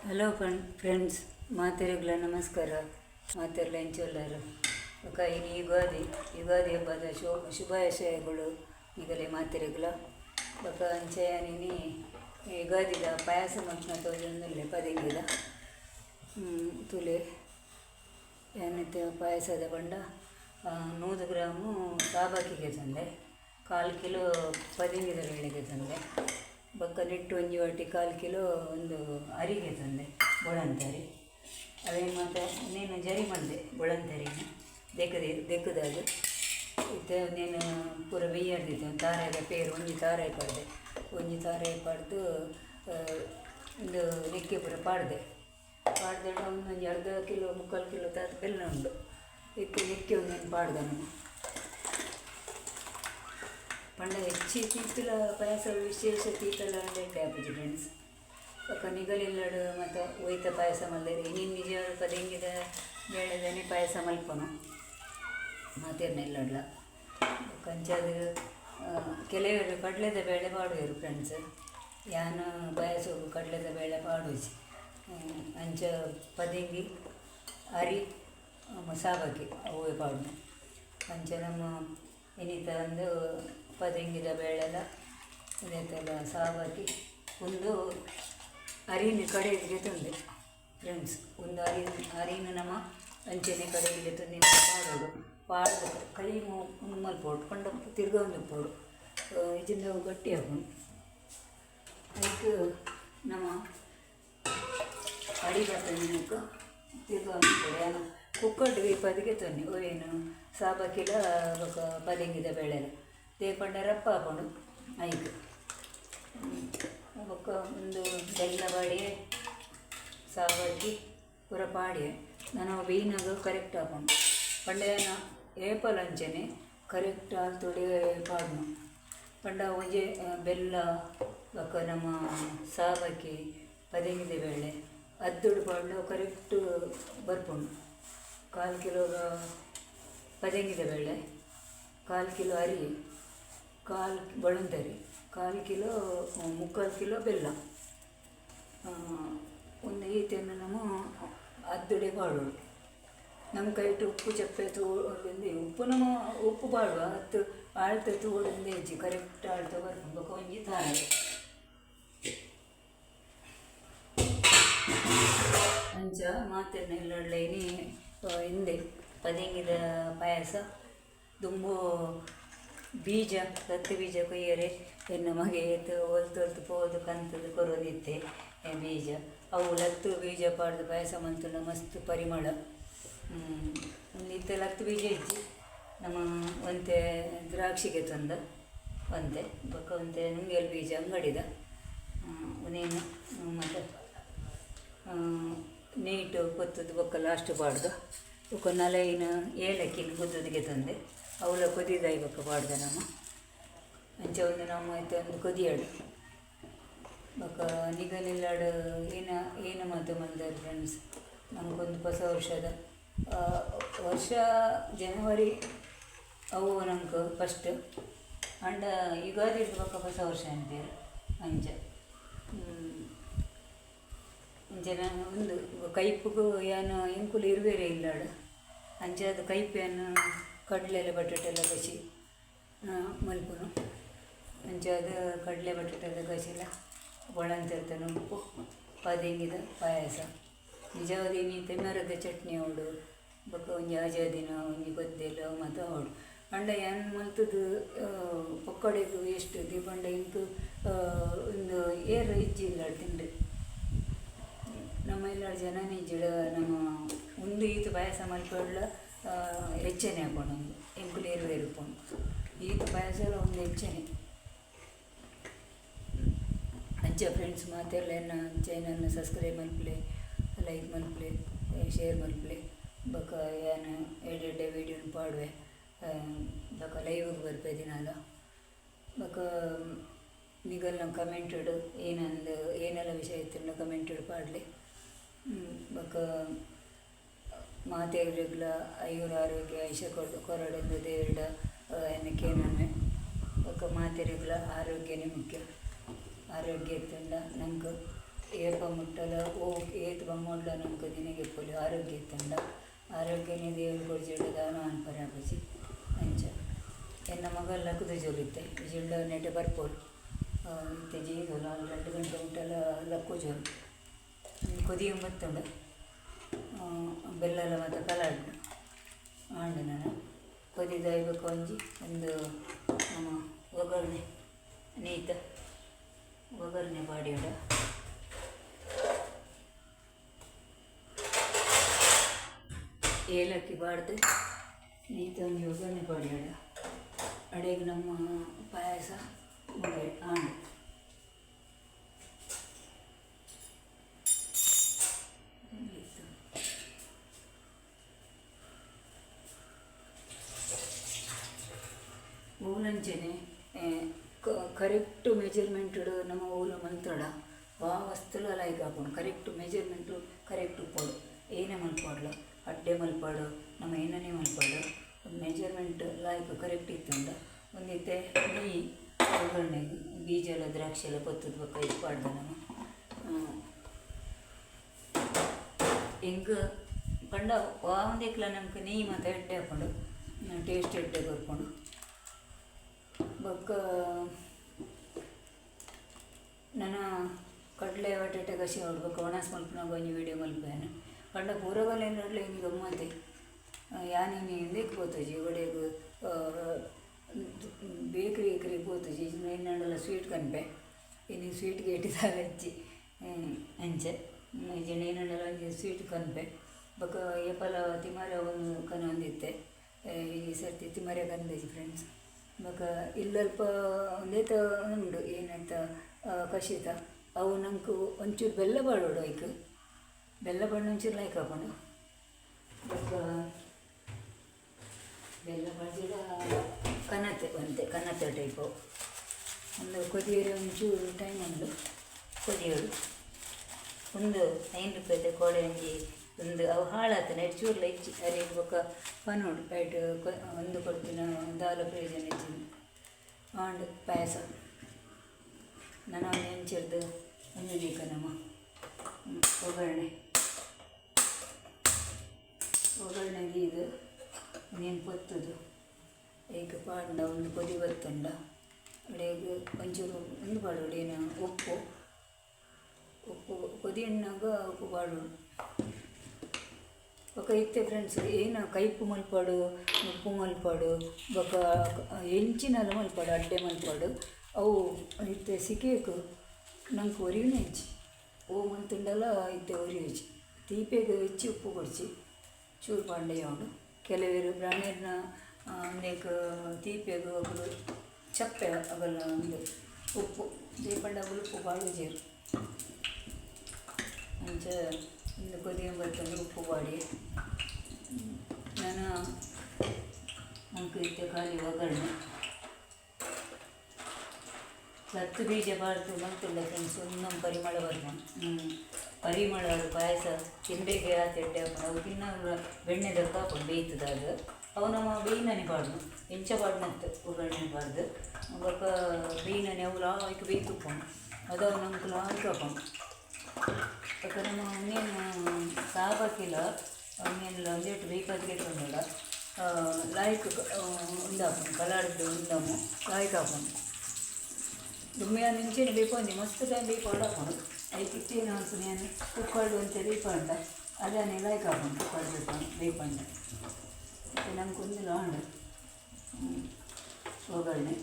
Hello friends, ಮಾತೆರೆಗ್ಲ ನಮಸ್ಕಾರ. ಮಾತೆರ್ಲ ಎಂಚೊಲ್ಲರು ಒಕ್ಕ ಇನ್ನು ಯುಗಾದಿ ಹಬ್ಬದ ಶುಭಾಶಯಗಳು ಈಗಲೇ ಮಾತೆರೆಗ್ಲ ಬೊಕ್ಕ ಅಂಚೆಯನಿ ಯುಗಾದಿದ ಪಾಯಸ ಮಂಚನ ತೋಜೊಂದುಲ್ಲೆ ಪದಿಂಗಿದ ತುಲೆ ಏನೈತೆ ಪಾಯಸದ ಬಂಡ 100 ಗ್ರಾಮು ಸಾಬಾಕಿಗೆ ತಂದೆ, 1/4 ಕಿಲೋ ಪದಿಂಗಿದ ಬೇಳೆಗೆ ತಂದೆ, ಬೊಕ್ಕ ನೆಟ್ಟು ಒಂಜಿ ವಾಟಿ 1/4 ಕಿಲೋ ಒಂದು ಅರಿಗೆ ತಂದೆ, ಬೊಳಂತರಿ. ಅವೇನು ಮತ್ತು ನೀನು ಜರಿ ಮಾಡಿದೆ ಬೊಳಂತರಿನ ದೆಕ್ಕದಾಗ ಇತ್ತೆ ನೀನು ಪೂರ ಬೇಯ್ಯರ್ದಿತ್ತು. ಒಂದು ತಾರಾಯ ಪೇರು ಒಂಜಿ ತಾರಾಯ ಪಡ್ದೆ, ಒಂಜಿ ತಾರಾಯ ಪಡ್ದು ಒಂದು ನೆಕ್ಕೆ ಪೂರ ಪಾಡ್ದೆ ಒಂದೊಂದು ಅರ್ಧ ಕಿಲೋ 3/4 ಕಿಲೋ ಬೆಲ್ಲ ಉಂಡು ಇತ್ತು ನೆಕ್ಕೆ ಒಂದೇನು ಪಾಡ್ದೆ ನಾನು ಪಂಡ ಹೆಚ್ಚಿ ತೀತಲ ಪಾಯಸ ವಿಶೇಷ ತೀತಲ ಲೆಟ್ಟೆ ಆಪುಜಿ ಫ್ರೆಂಡ್ಸ್. ಪಕ್ಕ ನಿಗಲಿಲ್ಲಡು ಮತ್ತು ಒಯ್ತ ಪಾಯಸ ಮಲ್ದೇರಿ ಇನ್ನಿನ್ನು ನಿಜ ಪದಿಂಗಿದ ಬೇಳೆದನೆ ಪಾಯಸ ಮಲ್ಪನು ಮಾತೇರ್ನೆಲ್ಲಡ್ಲ ಕಂಚದು ಕೆಲವರು ಕಡಲೆದ ಬೇಳೆ ಪಾಡುವರು ಫ್ರೆಂಡ್ಸ್. ಯಾನು ಪಾಯಸ ಕಡಲೆದ ಬೇಳೆ ಪಾಡುಜಿ ಅಂಚ ಪದಿಂಗಿ ಅರಿ ಸಾಬಾಕಿ ಅವೇ ಪಾಡು ಅಂಚ ನಮ್ಮ ಇನ್ನಿತ ಒಂದು ಪದಿಂಗಿದ ಬೇಳೆಲ್ಲ ಇದೈತೆಲ್ಲ ಸಾಬಾಕಿ ಒಂದು ಅರಿನ ಕಡೆಗೆ ತಂದೆ ಫ್ರೆಂಡ್ಸ್. ಒಂದು ಅರಿನ ನಮ್ಮ ಅಂಚೆನೆ ಕಡೆಗೆ ತಂದು ಪಾಡೋಡು ಪಾಡ್ದು ಕೈ ಮಲ್ಪೋಡು ಪಂಡ ತಿರ್ಗ ಒಂದು ಪೋಡು ಇದರಿಂದ ಗಟ್ಟಿ ಹಾಕೊಂಡು ಅದಕ್ಕೆ ನಮ್ಮ ಅಡಿ ಬರ್ತನಿಕ್ಕೆ ತಿರ್ಗ ಒಂದು ಪೋಡು ಏನು ಕುಕ್ಕಡ್ಗೆ ಪದಿಗೆ ತನ್ನಿ ಏನು ಸಾಬಾಕಿಲ ಪದಿಂಗಿದ ಬೇಳೆಲ್ಲ ತೇಪಂಡ ರಪ್ಪ ಹಾಕೊಂಡು ಐದು ಬೊಕ್ಕ ಒಂದು ಬೆಲ್ಲ ಬಾಡಿ ಸಾಬಾಕಿ ಪೂರ ಪಾಡಿ ನಾನು ಬೇಯಿನಾಗ ಕರೆಕ್ಟ್ ಹಾಕೊಂಡು ಪಂಡ ಏಪಲ್ ಅಂಚನೆ ಕರೆಕ್ಟ್ ತೊಡಿ ಪಾಡ್ನು ಪಂಡ ಒಂಜೆ ಬೆಲ್ಲ ಬೊಕ್ಕ ನಮ್ಮ ಸಾಬಾಕಿ ಪದಿಂಗಿದ ಬೇಳೆ ಅದ್ದುಡು ಪಾಡ್ಲು ಕರೆಕ್ಟ್ ಬರ್ಪುಂಡು. 1/4 ಕಿಲೋ ಪದಿಂಗಿದ ಬೇಳೆ, 1/4 ಕಿಲೋ ಅರಿ, 1/4 ಬಳುಂತರಿ, 1/4 ಕಿಲೋ 3/4 ಕಿಲೋ ಬೆಲ್ಲ ಒಂದು ಈತೆಯನ್ನು ನಮ್ಮ ಅದ್ದುಡೆ ಪಾಡೋಡು. ನಮ್ಮ ಕೈಟು ಉಪ್ಪು ಚಪ್ಪೆ ತೋಡಿಂದ ಉಪ್ಪು ನಮ್ಮ ಉಪ್ಪು ಪಾಡುವ ಹತ್ತು ಆಳ್ತ ತೋಡಿಂದ ಹೆಚ್ಚಿ ಕರೆಕ್ಟ್ ಆಳ್ತ ಬರ್ಬೇಕು ಒಂಜಿ ತಾಳೆ ಅಂಚ ಮಾತೆರ್ನೆಲ್ಲಡ್ಲೇನಿ ಹಿಂದೆ ಪದಿಂಗಿದ ಪಾಯಸ ದುಂಬು ಬೀಜ ರತ್ತು ಬೀಜ ಕೊಯ್ಯರೆ ಹೆಣ್ಣು ಮಗೆ ಹೊಲ್ತು ಪೋದು ಕಂತದ್ದು ಕೊರೋದಿತ್ತೆ ಬೀಜ ಅವು ಲತ್ತು ಬೀಜ ಪಾಡ್ದು ಪಾಯಸ ಮಂತುಂಡ ಮಸ್ತ್ ಪರಿಮಳ. ಇತ್ತೆ ಲತ್ತು ಬೀಜ ಇಜ್ಜಿ ನಮ್ಮ ಒಂತೆ ದ್ರಾಕ್ಷಿಗೆ ತಂದ ಒಂತೆ ಬೊಕ್ಕ ಒಂತೆ ನುಂಗೇಲು ಬೀಜ ಅಂಗಡಿದ ನೀನು ಮತ್ತು ನೀಟು ಕೊತ್ತದ್ದು ಬೊಕ್ಕ ಲಾಸ್ಟ್ ಪಾಡ್ದು ಬೊಕ್ಕ ನಲೈನ ಏಲಕ್ಕಿನ ಗುದ್ದದಿಗೆ ತಂದೆ ಅವಳ ಕೊದಿದಾಯಿ ಬೊಕ್ಕ ಪಾಡ್ದೆ ನಮ್ಮ ಅಂಚ ಒಂದು ನಮ್ಮ ಐತೆ ಒಂದು ಕೊದಿಯಾಡು ಬೊಕ್ಕ ನಿಗಲಿಲ್ಲಾಡು ಏನು ಮಾತು ಮಲ್ದಾರು ಫ್ರೆಂಡ್ಸ್. ನಮಗೊಂದು ಹೊಸ ವರ್ಷ ಜನವರಿ ಅವು ನಮ್ಗೆ ಫಸ್ಟ್ ಅಂಡ ಯುಗಾದಿ ಬೊಕ್ಕ ಹೊಸ ವರ್ಷ ಅಂತೇಳಿ ಅಂಚ ಜನ ಒಂದು ಕೈಪಿಗೂ ಏನು ಎಂಕುಲು ಇರುವೇರೆ ಇಲ್ಲಾಡು ಅಂಚೆ ಅದು ಕೈಪೇನು ಕಡಲೆಲ್ಲ ಬಟಾಟೆಲ್ಲ ಕಸಿ ಮಲ್ಪುನು ಅಂಚೆ ಅದು ಕಡಲೆ ಬಟಾಟೆಲ್ಲ ಕಸಿಲ್ಲ ಒಳಂತಿರ್ತಾನೆ ಉಪ್ಪು ಪದಿಂಗಿದ ಪಾಯಸ ನಿಜವಾದ ಇನ್ನಿತ್ತೆ ಮರದ ಚಟ್ನಿ ಅವಡು ಬೊಕ್ಕ ಒಂಜಿ ಆಜಾದಿನ ಒಂಜಿ ಗೊದ್ದೆಲ್ಲ ಮತ್ತು ಅವಡು ಅಂಡ ಏನು ಮಲ್ತದ್ದು ಪೊಕ್ಕಡೆಗೂ ಎಷ್ಟು ದೀಪಂಡ ಇಂಕು ಒಂದು ಏರು ಇಜ್ಜಿಲ್ಲ ತಿಂಡಿ ನಮ್ಮ ಎಲ್ಲ ಜನ ನಿಜ್ಜಿಡ ನಮ್ಮ ಒಂದು ಈತು ಪಾಯಸ ಮಲ್ಪಡ್ಲ ಹೆಚ್ಚನೆ ಹಾಕೊಂಡು ಒಂದು ಎಂಕುಲು ಇರುಪುಂಡು ಈತು ಪಾಯಸ ಎಲ್ಲ ಒಂದು ಹೆಚ್ಚನೆ ಅಂಚ ಫ್ರೆಂಡ್ಸ್ ಮಾತೆಲ್ಲ ಏನು ಚಾನಲ್ನ ಸಬ್ಸ್ಕ್ರೈಬ್ ಮಲ್ಪಲೆ, ಲೈಕ್ ಮಲ್ಪಲೆ, ಶೇರ್ ಮಲ್ಪಲೆ ಬೊಕ್ಕ ಏನು ಎಡೆ ವೀಡಿಯೋನ ಪಾಡುವೆ ಬೊಕ್ಕ ಲೈವ್ಗೆ ಬರ್ಪೆ ದಿನಾಲ ಬೊಕ್ಕ ನಿಗಲ್ನ ಕಮೆಂಟೆಡ್ ಏನಂದು ಏನೆಲ್ಲ ವಿಷಯ ಇತ್ತು ಕಮೆಂಟೆಡ್ ಪಾಡಲಿ ಬೊಕ್ಕ ಮಾತೆರ್ಲ ಐಯೂರು ಆರೋಗ್ಯ ಐಷ ಕೊರಡೆಂದು ದೇವರ ಏನಕ್ಕೇನನ್ನೇ ಬೊಕ್ಕ ಮಾತೆರೆಗ್ಲ ಆರೋಗ್ಯನೇ ಮುಖ್ಯ. ಆರೋಗ್ಯ ಇತ್ತಂಡ ನಮ್ಗೆ ಏಪ ಮುಟ್ಟಲ ಓ ಏತ್ ಬಂಗೋಡ್ಲ ನಮ್ಗೆ ದಿನಗೆ ಪೊಲಿ ಆರೋಗ್ಯ ಇತ್ತಂಡ ಆರೋಗ್ಯನೇ ದೇವರು ಕೊಡ್ಜಿಡ್ಡ ದಾನ ಅನ್ಪರಾಪಜಿ ಅಂಚ ಎನ್ನ ಮಗಲ್ಲ ಕುದು ಜೋರಿತ್ತೆ ಜಿಳ್ಳ ನೆಟ್ಟೆ ಬರ್ಪೋಡು ಇತ್ತೆ ಜೀದೋಲ 2 ಗಂಟೆ ಮುಟ್ಟಲ ಲಕ್ಕು ಜೋರು ಕೊದಿಯ ಮತ್ತುಂಡ ಬೆಲ್ಲಲ ಮತ್ತು ಕಲಾಡ್ ಆಂಡು ನಾನು ಕೊದಿದ ಇವಾಗ ಒಂಜಿ ಒಂದು ನಮ್ಮ ಒಗ್ಗರಣೆ ನೀತ ಒಗ್ಗರಣೆ ಬಾಡಿಯೋಡ ಏಲಕ್ಕಿ ಬಾಡ್ದು ನೀತ ಒಂದು ಒಗ್ಗರಣೆ ಬಾಡಿಯೋಡ ಅಡೆಗೆ ನಮ್ಮ ಪಾಯಸ ಮುಳೆ ಆಂಡು ಊಲಂಚನೆ ಕರೆಕ್ಟ್ ಮೆಜರ್ಮೆಂಟು ನಮ್ಮ ಊಲ ಮಂತೋಡ ವಾ ವಸ್ತುಲ ಲೈಕ್ ಹಾಕೊಂಡು ಕರೆಕ್ಟ್ ಮೆಜರ್ಮೆಂಟು ಕರೆಕ್ಟ್ ಉಪ್ಪೋಡು ಏನೇ ಮಲ್ಪಾಡ್ಲ ಅಡ್ಡೆ ಮಲ್ಪಾಡು ನಮ್ಮ ಏನನೇ ಮಲ್ಪಾಡು ಮೆಜರ್ಮೆಂಟ್ ಲೈಕ್ ಕರೆಕ್ಟ್ ಇತ್ತಂಡ ಒಂದಿತ್ತೆ ನೆಯ್ಯಿ ಒಗ್ಗರಣೆಗೆ ಬೀಜ ಎಲ್ಲ ದ್ರಾಕ್ಷಿ ಎಲ್ಲ ಪತ್ತದ ಪಕ್ಕ ಇಟ್ಪಾಡ್ದೆ ನಾನು ಹಿಂಗೆ ಪಂಡ ಒಂದೇಕ್ಲ ನಮ್ಗೆ ನೆಯ್ಯಿ ಮತ್ತು ಎಡ್ಡೆ ಹಾಕೊಂಡು ಟೇಸ್ಟ್ ಎಡ್ಡೆ ಕೊರ್ಕೊಂಡು ಬೊಕ್ಕ ನಾನು ಕಡಲೆ ಬಟಾಟೆ ಕಸಿ ಹೊಡ್ಬೇಕು ಒಣಸ್ ಮಲ್ಪನ ಗೊಂಜಿ ವೀಡಿಯೋ ಮಲ್ಪೇನು ಪಂಡ ಪೂರಗಲ್ ಏನಾಡ್ಲೆ ಹಿಂಗೆ ಗಮ್ಮತ್ತೆ ಯಾನಿನಿ ಹಿಂದಕ್ಕೆ ಹೋತಜಿ ಒಡೆಗೆ ಬೇಕ್ರಿ ಹೋತಜಿ ಇನ್ನೆಲ್ಲ ಸ್ವೀಟ್ ಕನ್ಪೆ ಇನ್ನು ಸ್ವೀಟ್ಗೆ ಇಟ್ಟಿದಾಗ ಹಚ್ಚಿ ಅಂಚೆ ಜನ ಏನೆಲ್ಲ ಒಂಜಿ ಸ್ವೀಟ್ ಕನ್ಪೆ ಬೊಕ್ಕ ಏಪಲ ತಿಮರೆ ಒಂದು ಕನ ಒಂದಿತ್ತೆ ಈ ಸರ್ತಿ ತಿಮರೆ ಕಂದಜಿ ಫ್ರೆಂಡ್ಸ್ ಬೊಕ್ಕ ಇಲ್ಲಲ್ಪ ಒಂದೇತ ಉಂಡು ಏನಂತ ಕಷಿತ ಅವು ನಂಗೆ ಒಂಚೂರು ಬೆಲ್ಲ ಬಾಡೋಡು ಐಕ್ ಬೆಲ್ಲ ಬಾಡ ಒಂಚೂರು ಲೈಕ್ ಹಾಕೊಂಡು ಬೊಕ್ಕ ಬೆಲ್ಲ ಬಾಡಿದ ಕನತೆ ಒಂತೆ ಕನತೆ ಟೈಪು ಒಂದು ಕೊದಿಯರೆ ಒಂಚೂರು ಟೈಮ್ ಒಂದು ಕೊದಿಯೋಡು ಒಂದು 9 ರೂಪಾಯಿದ ಕೋಡೆ ಒಂಜಿ ಒಂದು ಅವು ಹಾಳಾತನ ಚೂರ್ಲ ಹೆಚ್ಚಿ ಅರೆ ಬೊಕ್ಕ ಪನೋಡು ಪೈಟ್ ಒಂದು ಕೊಡ್ತೀನಿ ದಾಲ ಪ್ರಯೋಜನ ಹೆಚ್ಚಿನ ಆಂಡ್ ಪಾಯಸ ನಾನು ಒಂದು ಹೆಂಚಿರ್ದು ಒಂದು ದೀಕ ನಮ್ಮ ಒಗ್ಗರಣೆಗೆ ಇದು ನೀನು ಪೊತ್ತದು ಈಗ ಪಾಂಡ ಒಂದು ಕೊದಿ ಬತ್ತಂಡ ಅಡೆಗೆ ಒಂಚೂರು ಒಂದು ಪಾಡೋಡು ಏನು ಉಪ್ಪು ಕೊದಿ ಎಣ್ಣಾಗ ಉಪ್ಪು ಪಾಡೋಡು ಬೊಕ್ಕ ಇತ್ತೆ ಫ್ರೆಂಡ್ಸ್ ಏನು ಕೈಪು ಮಲ್ಪಾಡು ಉಪ್ಪು ಮಲ್ಪಾಡು ಬೊಕ್ಕ ಹೆಂಚಿನಲ್ಲ ಮಲ್ಪಾಡು ಅಡ್ಡೆ ಮಲ್ಪಾಡು ಅವು ಇತ್ತೆ ಸಿಕ್ಕೇಕು ನಂಗೆ ಒರಿವಿನ ಹೆಚ್ಚಿ ಓ ಮಂತುಂಡಲ್ಲ ಇತ್ತೆ ಒರಿ ಹೆಚ್ಚಿ ತೀಪೆಗೆ ಹೆಚ್ಚಿ ಉಪ್ಪು ಕೊಡ್ಚಿ ಚೂರು ಪಾಂಡೆಯ ಉಂಡು ಕೆಲವರು ಬ್ರಾಹ್ಮಣ ಅಂದೇಕ ತೀಪೆಗೆ ಒಬ್ಬರು ಚಪ್ಪೆ ಅವೆಲ್ಲ ಒಂದು ಉಪ್ಪು ದೀಪಂಡ ಉಪ್ಪು ಭಾಳ ಜೀರು ಅಂಚ ಒಂದು ಕೊದಿಯ ಬರ್ತಂದ್ರೆ ಉಪ್ಪು ಬಾಡಿ ನಾನು ನಂಗೆ ಇತ್ತೆ ಖಾಲಿ ಒಗ್ಗರಣೆ ಸತ್ತು ಬೀಜ ಬಾರ್ದು ಮಂತುಳ್ಳ ಫ್ರೆಂಡ್ಸ್ ಇನ್ನೊಂದು ಪರಿಮಳ ಬರ್ತಾನೆ ಪರಿಮಳ ಅದು ಪಾಯಸ ತಿಂಡೆಗೆ ಆ ತೆಡ್ಡೆ ಹಾಕೊಂಡು ಅವು ತಿನ್ನೋ ಬೆಣ್ಣೆದ ಹಾಕೊಂಡು ಬೇಯ್ತದಾಗ ಅವು ನಮ್ಮ ಬೇಯಿನೇ ಬಾಡ್ದು ಹೆಂಚ ಬಾಡ್ನಂತ ಒಗ್ಗರಣೆ ಬಾರ್ದು ಬೊಕ್ಕ ಬೇಯಿನೇ ಅವು ಲಾಯ್ಕೆ ಬೇಯ್ತುಕೊಂಡು ಅದು ನಮ್ಗೆ ಲಾಯ್ಕೆ ಹಾಕೊಂಡು ಯಾಕಂದ್ರೆ ನಮ್ಮ ಇನ್ನೇನು ಸಾಬಾಕಿಲ್ಲ ಇನ್ನೇನಿಲ್ಲ ಒಂದೇಟು ಬೇಕಾದ್ರೆ ಇಟ್ಕೊಂಡಲ್ಲ ಲಾಯ್ಕ್ ಒಂದು ಹಾಕೊಂಡು ಕಲಾಡ್ದು ಒಂದಮ್ಮು ಲಾಯ್ಕ್ ಹಾಕೊಂಡು ದುಮ್ಮಿಯ ನಿಂಚೆನೆ ಬೇಕೊಂಡಿ ಮಸ್ತ್ ಟೈಮ್ ಬೇಕೊಂಡು ಹಾಕೊಂಡು ಅದಕ್ಕೆ ಇತ್ತೇನು ಅನ್ಸುನೇನು ಕುಕ್ಕಳ್ಳು ಅಂತ ಬೇಕಂಡ ಅದನ್ನೇ ಲಾಯ್ಕ್ ಹಾಕೊಂಡು ಕುಕ್ಕಳ್ಳು ಬೇಕಂಡ ಮತ್ತು ನಮ್ಗೆ ಒಂದು ಲಾಂಡು ಒಗ್ಗರಣೆ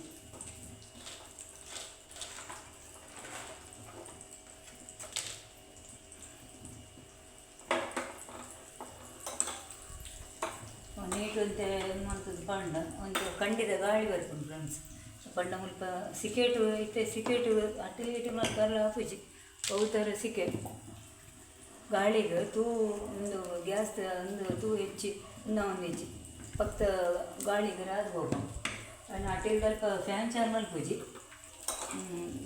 ನೀಟಂತೆ ಮಾಡ್ತದೆ ಪಂಡ ಒಂದು ಖಂಡಿತ ಗಾಳಿ ಬರ್ತುಂಟು ಫ್ರೆಂಡ್ಸ್ ಪಂಡ ಮುಲ್ಪ ಸಿಕೆಟು ಇತ್ತೆ ಸಿಕೆಟು ಅಟ್ಟಿಲಿಟ್ಟು ಮಾಡ್ತಾರಲ್ಲ ಪೂಜೆ ಅವು ಸಿಕೆ ಗಾಳಿಗೆ ತೂ ಒಂದು ಗ್ಯಾಸ್ ಒಂದು ತೂ ಹೆಚ್ಚಿ ಇನ್ನೂ ಒಂದು ಹೆಚ್ಚಿ ಪಕ್ಕ ಗಾಳಿಗೆ ರಾದು ಹೋಗು ನಾನು ಅಟ್ಟಿಗೆ ಸ್ವಲ್ಪ ಫ್ಯಾನ್ ಚಾರ್ ಮಲ್ಪೂಜಿ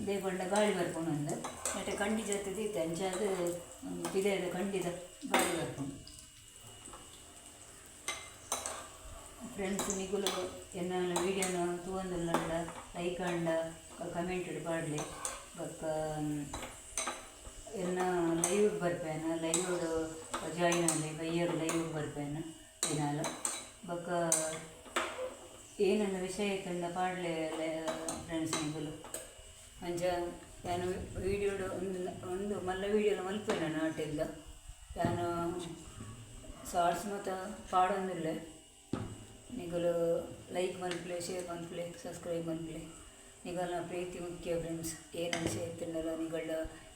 ದೇ ಪಂಡ ಗಾಳಿ ಬರ್ಕೊಂಡು ಒಂದು ಮತ್ತೆ ಕಂಡಿ ಜೊತೆ ಇತ್ತೆ ಅಂಚಾದ ಬಿದೆದ ಖಂಡಿತ ಗಾಳಿ ಬರ್ಕೊಂಡು ಫ್ರೆಂಡ್ಸ್ ನಿಗುಲು ಎನ್ನ ವೀಡಿಯೋನ ತೂಂದುಲ್ಲ ಲೈಕ್ ಅಂಡ ಕಮೆಂಟ್ ಪಾಡಲಿ ಬೊಕ್ಕ ಎನ್ನ ಲೈವ್ ಬರ್ಪೇನ ಲೈವ್ ಜಾಯಿನ್ ಅಲ್ಲಿ ಬೈಯರು ಲೈವ್ ಬರ್ಪೇನ ದಿನಾಲ ಬೊಕ್ಕ ಏನನ್ನ ವಿಷಯ ತಂದ ಪಾಡ್ಲೆ ಫ್ರೆಂಡ್ಸ್ ನಿಂಗಲು ಅಂಚ ನಾನು ವೀಡಿಯೋಡು ಒಂದು ಮಲ್ಲ ವೀಡಿಯೋಲ ಮಲ್ಪೇನ ನಾಟಿಲ್ದ ನಾನು ಶಾರ್ಟ್ಸ್ ಮತ್ತು ಪಾಡೊಂದಿಲ್ಲ ನಿಗಲು ಲೈಕ್ ಮಲ್ಪಲೆ ಶೇರ್ ಮಲ್ಪಲೆ ಸಬ್ಸ್ಕ್ರೈಬ್ ಮಲ್ಪಲೆ ನಿಗಲ ಪ್ರೀತಿ ಮುಖ್ಯ ಫ್ರೆಂಡ್ಸ್ ಏನು ವಿಷಯ ಇತ್ತಂಡಲ್ಲ ನಿಗಳ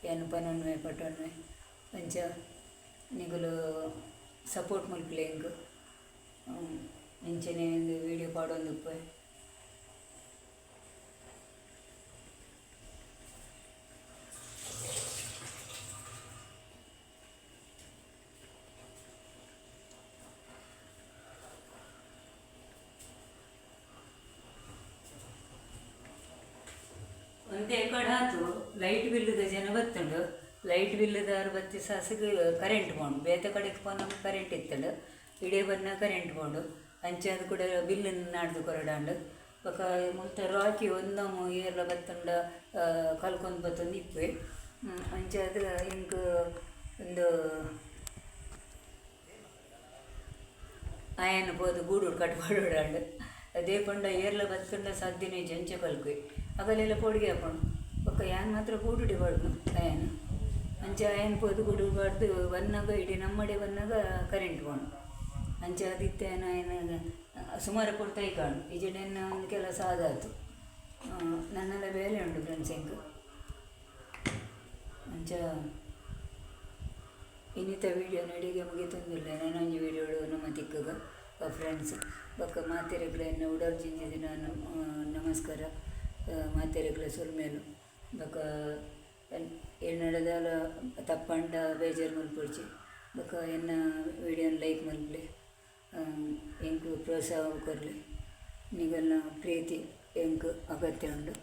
ಏನು ಪನೊನ್ವೆ ಪಟೊನ್ವೆ ಅಂಚ ನಿಗಲು ಸಪೋರ್ಟ್ ಮಲ್ಪಲೆ ಹೆಂಗೆ ಇಂಚನೆ ಒಂದು ವೀಡಿಯೋ ಪಾಡೊಂದು ಉಪ್ಪೆ ಒಂದೇ ಕಡೆ ಆತು ಲೈಟ್ ಬಿಲ್ಲದ ಜನ ಬತ್ತಂಡು ಲೈಟ್ ಬಿಲ್ಲದಾರು ಬತ್ತಿ ಸಸಗ ಕರೆಂಟ್ ಬೋಂಡು ಬೇತೆ ಕಡೆಗೆ ನಮ್ಗೆ ಕರೆಂಟ್ ಇತ್ತಂಡು ಇಡೇ ಬನ್ನ ಕರೆಂಟ್ ಬೋಂಡು ಅಂಚೆ ಅದು ಕೂಡ ಬಿಲ್ಲನ್ನು ನಾಡ್ದು ಕೊರಡಾಂಡು ಬೊಕ ಮುಲ್ತ ರಾಕಿ ಒಂದೊಮ್ಮೆ ಏರ್ಲ ಬತ್ತಂಡ ಕಲ್ಕೊಂಡು ಬತ್ತೊಂದು ಇಪ್ಪೆ ಅಂಚೆ ಅದು ಹಿಂಗೆ ಒಂದು ಆಯನ ಹೋದು ಗೂಡು ಕಟ್ಪಾಡೋಡಾಂಡು ಅದೇ ಪಂಡ ಏರ್ಲ ಬತ್ತಂಡ ಸಾಧ್ಯನೇ ಜಂಚೆ ಕಲ್ಕುವೆ ಅಗಲೆಲ್ಲ ಪೊಡಿಗೆ ಹಾಕೊಂಡು ಬೊಕ್ಕ ಯಾನ್ ಮಾತ್ರ ಗೂಡುಡಿ ಬಾಡ್ದು ಆಯನ ಅಂಚೆ ಆಯನ ಪೋದು ಗೂಡು ಬಾಡ್ದು ಬನ್ನಾಗ ಇಡೀ ನಮ್ಮಡೆ ಬನ್ನಾಗ ಕರೆಂಟ್ ಬೋಂಡು ಅಂಚೆ ಅದಿತ್ತೇನ ಆಯನ ಸುಮಾರು ಕೊಡ್ತಾಯಿ ಕಾಣು ಈಜೆಡೆನ್ನ ಒಂದು ಕೆಲಸ ಆದಾತು ನನ್ನೆಲ್ಲ ಬೇಲೆ ಉಂಟು ಫ್ರೆಂಡ್ಸ್ ಹೆಂಗೆ ಅಂಚ ಇನ್ನಿತ ವೀಡಿಯೋ ನಡಿಗೆ ಮುಗಿತೊಂದಿಲ್ಲ ನಾನೊಂದು ವೀಡಿಯೋಡು ನಮ್ಮ ತಿಕ್ಕಗ ಫ್ರೆಂಡ್ಸ್ ಬೊಕ್ಕ ಮಾತೆರೆಗ್ಲನ್ನ ಉಡಲ್ಜಿಂಜಿದ ನಾನು ನಮಸ್ಕಾರ ಮಾತೆರೆಗ್ಲ ಸುರ್ಮೇಲು ಬೊಕ್ಕ ಎನ್ನಡದಾಲ ತಪ್ಪಂಡ ಬೇಜಾರು ಮಲ್ಪೊಡ್ಚಿ ಬೊಕ್ಕ ಎನ್ನ ವೀಡಿಯೋನ ಲೈಕ್ ಮಲ್ಪಲೆ ಎಂಕು ಪ್ರೋತ್ಸಾಹ ಕೊರಲಿ ನಿಗಲ್ನ ಪ್ರೀತಿ ಎಂಕು ಅಗತ್ಯ ಉಂಡು.